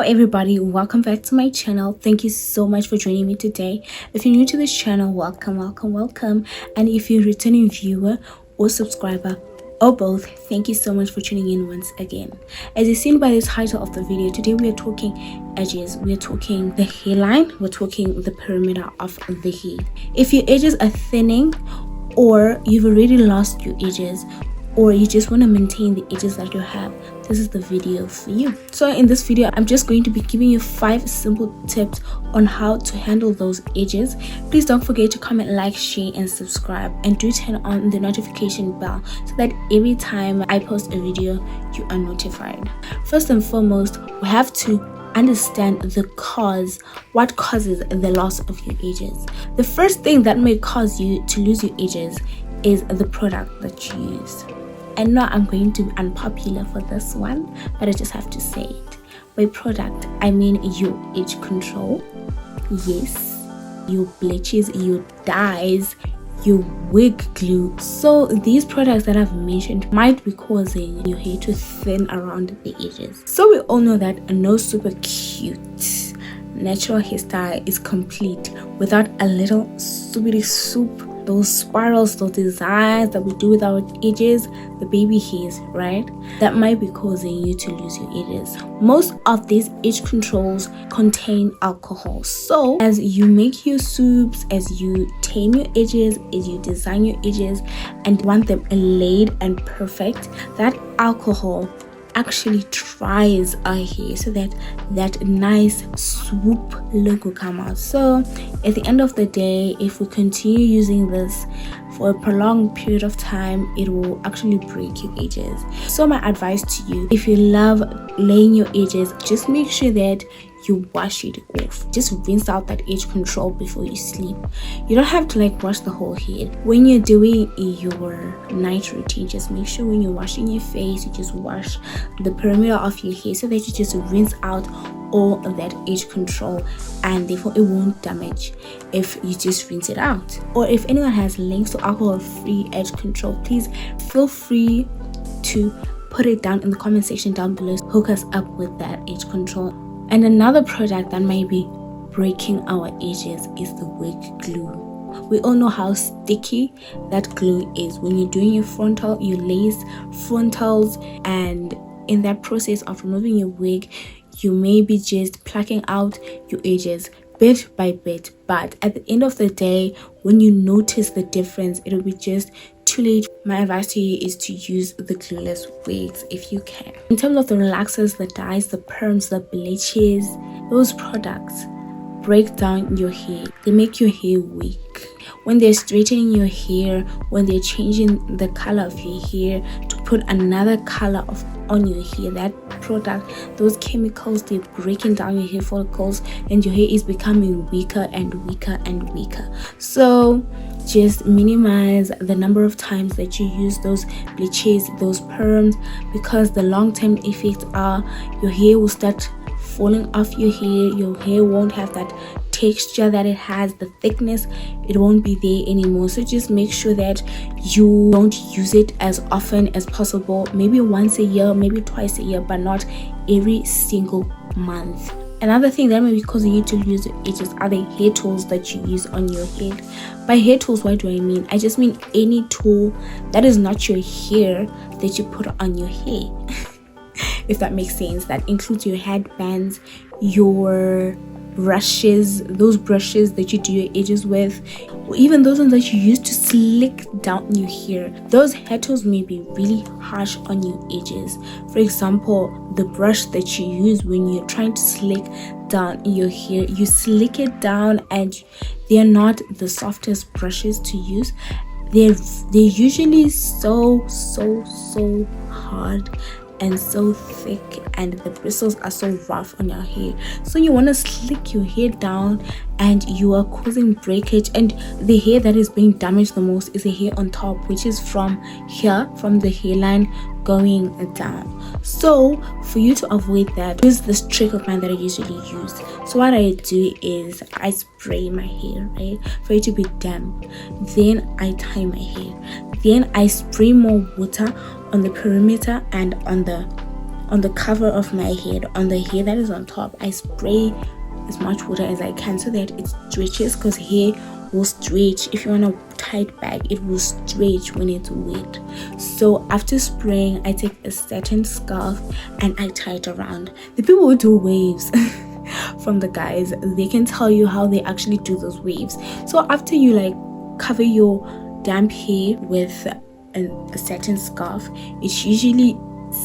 everybody, welcome back to my channel. Thank you so much for joining me today. If you're new to this channel, welcome. And if you're a returning viewer or subscriber or both, thank you so much for tuning in once again. As you've seen by the title of the video, today we are talking edges, we are talking the hairline, we're talking the perimeter of the hair. If your edges are thinning, or you've already lost your edges, or you just want to maintain the edges that you have, this is the video for you. So in this video, I'm just going to be giving you 5 simple tips on how to handle those edges. Please don't forget to comment, like, share and subscribe, and do turn on the notification bell so that every time I post a video you are notified. First and foremost, we have to understand the cause. What causes the loss of your edges? The first thing that may cause you to lose your edges is the product that you use. And now I'm going to be unpopular for this one, but I just have to say it. By product, I mean your edge control, yes, your bleaches, your dyes, your wig glue. So these products that I've mentioned might be causing your hair to thin around the edges. So we all know that no super cute natural hairstyle is complete without a little soupy soup, those spirals, those designs that we do with our edges, the baby hairs, right? That might be causing you to lose your edges. Most of these edge controls contain alcohol. So as you make your soups, as you tame your edges, as you design your edges and want them laid and perfect, that alcohol actually dries our hair so that that nice swoop look will come out. So at the end of the day, if we continue using this for a prolonged period of time, it will actually break your edges. So my advice to you, if you love laying your edges, just make sure that you wash it off. Just rinse out that edge control before you sleep. You don't have to wash the whole head. When you're doing your night routine, just make sure when you're washing your face, you just wash the perimeter of your hair so that you just rinse out all of that edge control, and therefore it won't damage if you just rinse it out. Or if anyone has links to alcohol-free edge control, please feel free to put it down in the comment section down below. Hook us up with that edge control. And another product that might be breaking our edges is the wig glue. We all know how sticky that glue is. When you're doing you lace frontals, and in that process of removing your wig, you may be just plucking out your edges bit by bit, but at the end of the day, when you notice the difference, it'll be just too late. My advice to you is to use the glueless wigs if you can. In terms of the relaxers, the dyes, the perms, the bleaches, those products break down your hair. They make your hair weak. When they're straightening your hair, when they're changing the color of your hair to put another color on your hair, that product, those chemicals, they're breaking down your hair follicles, and your hair is becoming weaker and weaker and weaker. So just minimize the number of times that you use those bleaches, those perms, because the long-term effects are your hair will start falling off your hair won't have that texture that it has, the thickness, it won't be there anymore. So just make sure that you don't use it as often as possible, maybe once a year, maybe twice a year, but not every single month. Another thing that may be causing you to lose your edges are the hair tools that you use on your head. By hair tools, what do I mean? I just mean any tool that is not your hair that you put on your hair. If that makes sense. That includes your headbands, your brushes, those brushes that you do your edges with, or even those ones that you use to slick down your hair. Those hair tools may be really harsh on your edges. For example, the brush that you use when you're trying to slick down your hair, you slick it down and they're not the softest brushes to use. They're usually so hard and so thick, and the bristles are so rough on your hair. So you want to slick your hair down, and you are causing breakage, and the hair that is being damaged the most is the hair on top, which is from here, from the hairline going down. So for you to avoid that, use this trick of mine that I usually use. So what I do is I spray my hair, right, for it to be damp. Then I tie my hair. Then I spray more water on the perimeter and on the on the cover of my head, on the hair that is on top, I spray as much water as I can so that it stretches, because hair will stretch. If you want to tie it back, it will stretch when it's wet. So after spraying, I take a satin scarf and I tie it around. The people who do waves from the guys, they can tell you how they actually do those waves. So after you like cover your damp hair with a satin scarf, it usually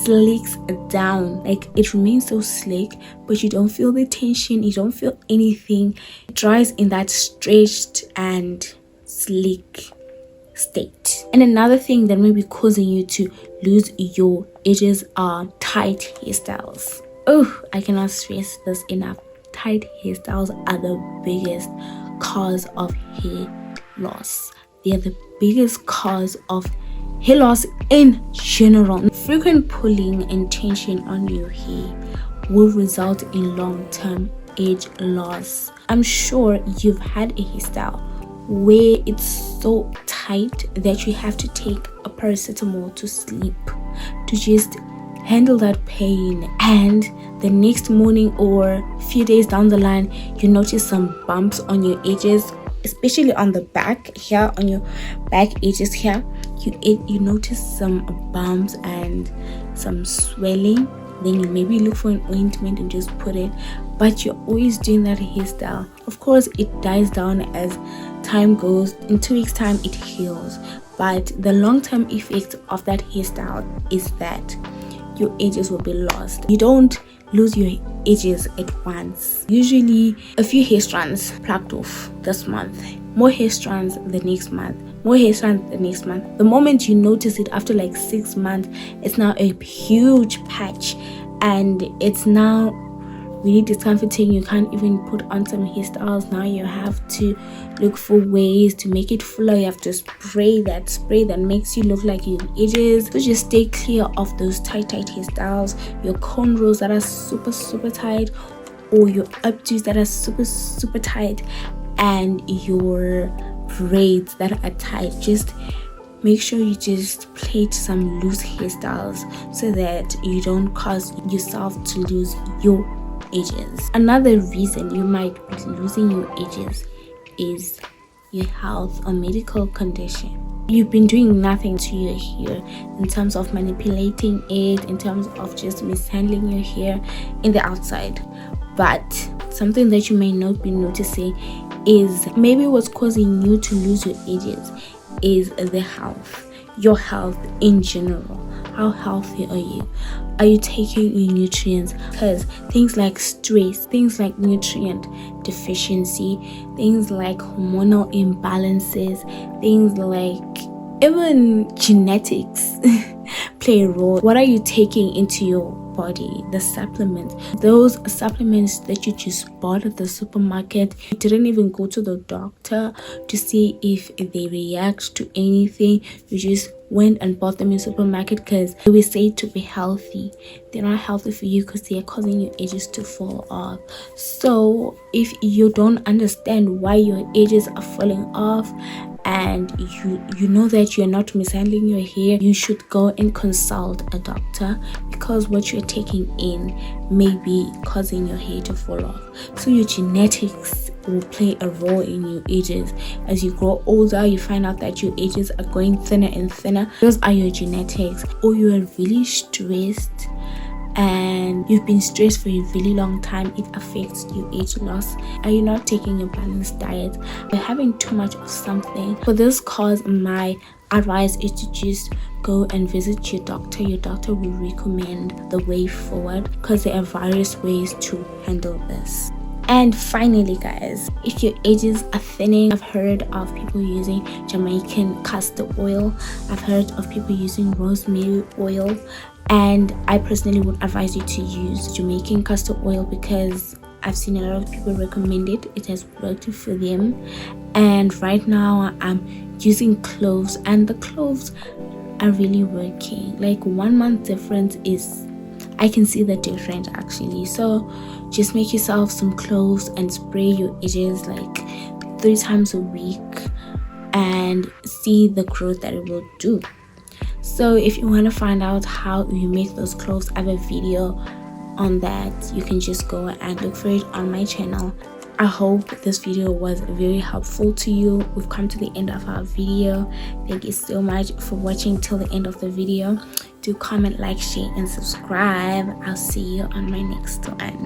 slicks down, like it remains so slick, but you don't feel the tension, you don't feel anything. It dries in that stretched and slick state. And another thing that may be causing you to lose your edges are tight hairstyles. Oh, I cannot stress this enough. Tight hairstyles are the biggest cause of hair loss. They are the biggest cause of hair loss in general. Frequent pulling and tension on your hair will result in long-term edge loss. I'm sure you've had a hairstyle where it's so tight that you have to take a paracetamol to sleep to just handle that pain, and the next morning or a few days down the line you notice some bumps on your edges, especially on the back here, on your back edges here. You notice some bumps and some swelling. Then you maybe look for an ointment and just put it, but you're always doing that hairstyle. Of course it dies down as time goes. In 2 weeks time it heals, but the long-term effect of that hairstyle is that your edges will be lost. You don't lose your edges at once. Usually a few hair strands plucked off this month, more hair strands the next month, more hair strands the next month. The moment you notice it after like 6 months, it's now a huge patch and it's now really discomforting. You can't even put on some hairstyles. Now you have to look for ways to make it fuller. You have to spray that makes you look like you have edges. So just stay clear of those tight hairstyles, your cornrows that are super tight, or your updos that are super tight, and your braids that are tight. Just make sure you just plait some loose hairstyles so that you don't cause yourself to lose your edges. Another reason you might be losing your edges is your health or medical condition. You've been doing nothing to your hair in terms of manipulating it, in terms of just mishandling your hair in the outside, but something that you may not be noticing is maybe what's causing you to lose your edges is the health, your health in general. How healthy are you? Are you taking your nutrients? Because things like stress, things like nutrient deficiency, things like hormonal imbalances, things like even genetics play a role. What are you taking into your body? The supplements, those supplements that you just bought at the supermarket, you didn't even go to the doctor to see if they react to anything. You just went and bought them in supermarket because they were said to be healthy. They're not healthy for you because they are causing your edges to fall off. So if you don't understand why your edges are falling off, and you know that you're not mishandling your hair, you should go and consult a doctor, because what you're taking in may be causing your hair to fall off. So your genetics will play a role in your edges. As you grow older, you find out that your edges are going thinner and thinner. Those are your genetics. Or you are really stressed and you've been stressed for a really long time, it affects your age loss. Are you not taking a balanced diet? You're having too much of something. For this cause, my advice is to just go and visit your doctor. Your doctor will recommend the way forward, because there are various ways to handle this. And finally, guys, if your edges are thinning, I've heard of people using Jamaican castor oil. I've heard of people using rosemary oil. And I personally would advise you to use Jamaican castor oil because I've seen a lot of people recommend it. It has worked for them. And right now I'm using cloves, and the cloves are really working. Like 1 month difference is, I can see the difference actually. So just make yourself some cloves and spray your edges like 3 times a week and see the growth that it will do. So if you want to find out how you make those clothes, I have a video on that. You can just go and look for it on my channel. I hope this video was very helpful to you. We've come to the end of our video. Thank you so much for watching till the end of the video. Do comment, like, share and subscribe. I'll see you on my next one.